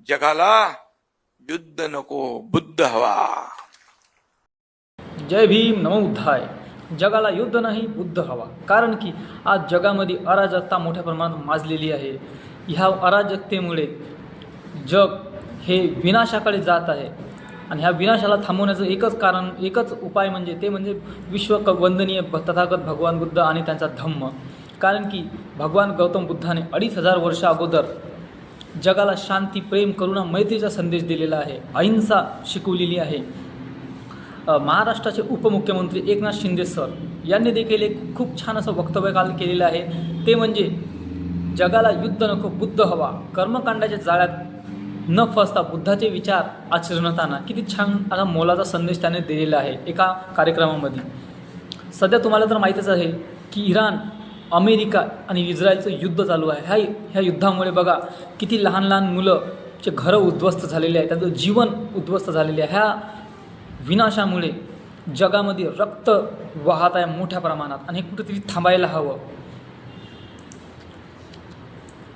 जगाला युद्ध नको बुद्ध हवा. जय भीम नमो बुद्धाय. जगाला युद्ध नाही बुद्ध हवा. कारण की आज जगामध्ये अराजकता मोठ्या प्रमाणात माजलेली आहे. ह्या अराजकतेमुळे जग हे विनाशाकडे जात आहे आणि ह्या विनाशाला थांबवण्याचं एकच उपाय म्हणजे ते म्हणजे विश्ववंदनीय तथागत भगवान बुद्ध आणि त्यांचा धम्म. कारण की भगवान गौतम बुद्धाने 2500 वर्ष अगोदर जगाला शांती, प्रेम, करुणा, मैत्रीचा संदेश दिलेला आहे. अहिंसा शिकवलेली आहे. महाराष्ट्राचे उपमुख्यमंत्री एकनाथ शिंदे सर यांनी देखील एक खूप छान असं वक्तव्य काल केलेलं आहे. ते म्हणजे जगाला युद्ध नको बुद्ध हवा. कर्मकांडाच्या जाळ्यात न फसता बुद्धाचे विचार आचरणात आणा. किती छान असा मोलाचा संदेश त्याने दिलेला आहे एका कार्यक्रमामध्ये. सध्या तुम्हाला तर माहीतच आहे की इराण, अमेरिका आणि इस्रायलचं युद्ध चालू आहे. ह्या युद्धामुळे बघा किती लहान लहान मुलंचे घरं उद्ध्वस्त झालेले आहे, त्यांचं जीवन उद्ध्वस्त झालेले आहे. ह्या विनाशामुळे जगामध्ये रक्त वाहत आहे मोठ्या प्रमाणात आणि हे कुठेतरी थांबायला हवं.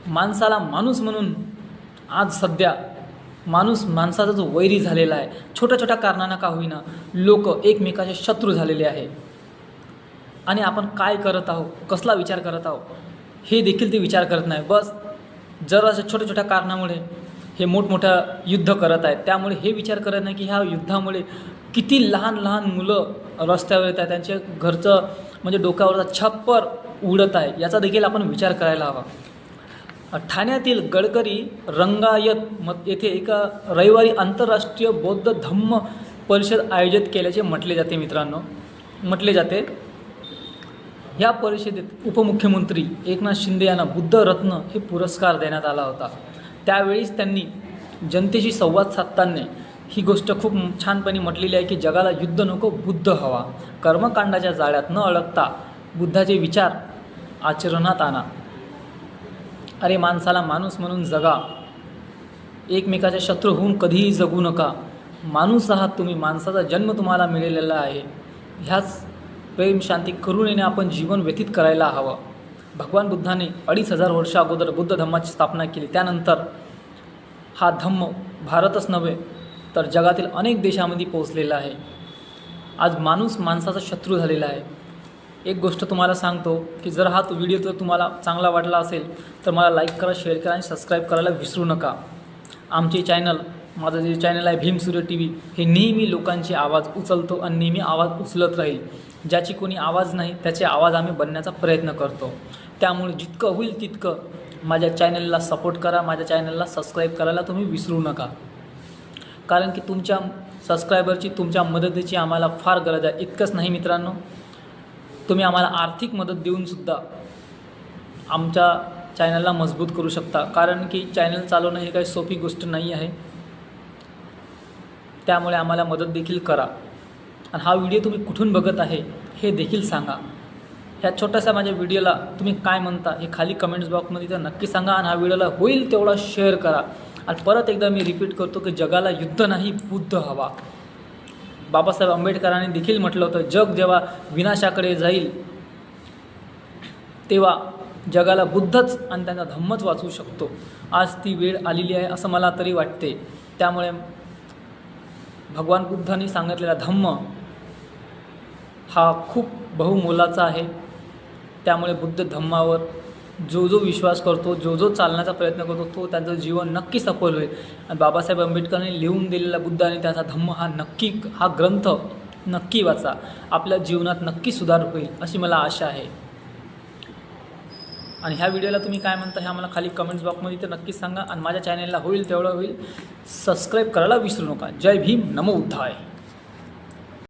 माणसाला माणूस म्हणून आज सध्या माणसाचा जो वैरी झालेला आहे, छोट्या छोट्या कारणांना का होईना लोक एकमेकाचे शत्रू झालेले आहे. आणि आपण काय करत आहोत, कसला विचार करत आहोत हे देखील ते विचार करत नाही. बस जर अशा छोट्या छोट्या कारणामुळे हे मोठमोठ्या युद्ध करत आहेत. त्यामुळे हे विचार करत नाही की ह्या युद्धामुळे किती लहान लहान मुलं रस्त्यावर येत आहेत, त्यांच्या घरचं म्हणजे डोक्यावरचा छप्पर उडत आहे. याचा देखील आपण विचार करायला हवा. ठाण्यातील गडकरी रंगायत येथे एका रविवारी आंतरराष्ट्रीय बौद्ध धम्म परिषद आयोजित केल्याचे म्हटले जाते. मित्रांनो, म्हटले जाते या परिषदेत उपमुख्यमंत्री एकनाथ शिंदे यांना बुद्ध रत्न हे पुरस्कार देण्यात आला होता. त्यावेळीच त्यांनी जनतेशी संवाद साधताना ही गोष्ट खूप छानपणे म्हटलेली आहे की जगाला युद्ध नको बुद्ध हवा. कर्मकांडाच्या जाळ्यात न अडकता बुद्धाचे विचार आचरणात आणा. अरे माणसाला माणूस म्हणून जगा. एकमेकाच्या शत्रू होऊन कधीही जगू नका. माणूस आहात तुम्ही. माणसाचा जन्म तुम्हाला मिळालेला आहे. ह्याच प्रेम, शांती, करुणेने आपण जीवन व्यतीत करायला हवं. भगवान बुद्धाने 2500 वर्ष अगोदर बुद्ध धम्माची स्थापना केली. त्यानंतर हा धम्म भारतच नव्हे तर जगातील अनेक देशामध्ये पोहोचलेला आहे. आज माणूस माणसाचा शत्रू झालेला आहे. एक गोष्ट तुम्हाला सांगतो की जर हा व्हिडिओ जर तुम्हाला चांगला वाटला असेल तर मला लाईक करा, शेअर करा आणि सबस्क्राईब करायला विसरू नका. आमचे चॅनल, माझं जे चॅनल आहे भीम सूर्य TV, हे नेहमी लोकांचे आवाज उचलतो आणि नेहमी आवाज उचलत राहील. ज्याची कोणी आवाज नाही त्याचे आवाज आम्ही बनण्याचा प्रयत्न करतो. त्यामुळे जितकं होईल तितकं माझ्या चॅनलला सपोर्ट करा, माझ्या चॅनलला सबस्क्राईब करायला तुम्ही विसरू नका. कारण की तुमच्या सबस्क्रायबरची, तुमच्या मदतीची आम्हाला फार गरज आहे. इतकंच नाही मित्रांनो, तुम्ही आम्हाला आर्थिक मदत देऊनसुद्धा आमच्या चॅनलला मजबूत करू शकता. कारण की चॅनल चालवणं ही काही सोपी गोष्ट नाही आहे. त्यामुळे आम्हाला मदत देखील करा. आणि हा व्हिडिओ तुम्ही कुठून बघत आहे हे देखील सांगा. ह्या छोट्याशा माझ्या व्हिडिओला तुम्ही काय म्हणता हे खाली कमेंट्स बॉक्समध्ये तर नक्की सांगा. आणि हा व्हिडिओला होईल तेवढा शेअर करा. आणि परत एकदा मी रिपीट करतो की जगाला युद्ध नाही बुद्ध हवा. बाबासाहेब आंबेडकरांनी देखील म्हटलं होतं, जग जेव्हा विनाशाकडे जाईल तेव्हा जगाला बुद्धच आणि त्यांचा धम्मच वाचवू शकतो. आज ती वेळ आलेली आहे असं मला तरी वाटते. त्यामुळे भगवान बुद्धांनी सांगितलेला धम्म हा खूप बहुमोलाचा आहे. त्यामुळे बुद्ध धम्मावर जो विश्वास करतो, जो चालण्याचा प्रयत्न करतो तो त्यांचं जीवन नक्की सफल होईल. आणि बाबासाहेब आंबेडकरांनी लिहून दिलेला बुद्ध आणि त्याचा धम्म हा ग्रंथ नक्की वाचा. आपल्या जीवनात नक्की सुधार होईल अशी मला आशा आहे. आणि ह्या व्हिडिओला तुम्ही काय म्हणता हे आम्हाला खाली कमेंट्स बॉक्समध्ये तर नक्कीच सांगा. आणि माझ्या चॅनलला होईल तेवढं होईल सबस्क्राईब करायला विसरू नका. जय भीम नमो बुद्धाय.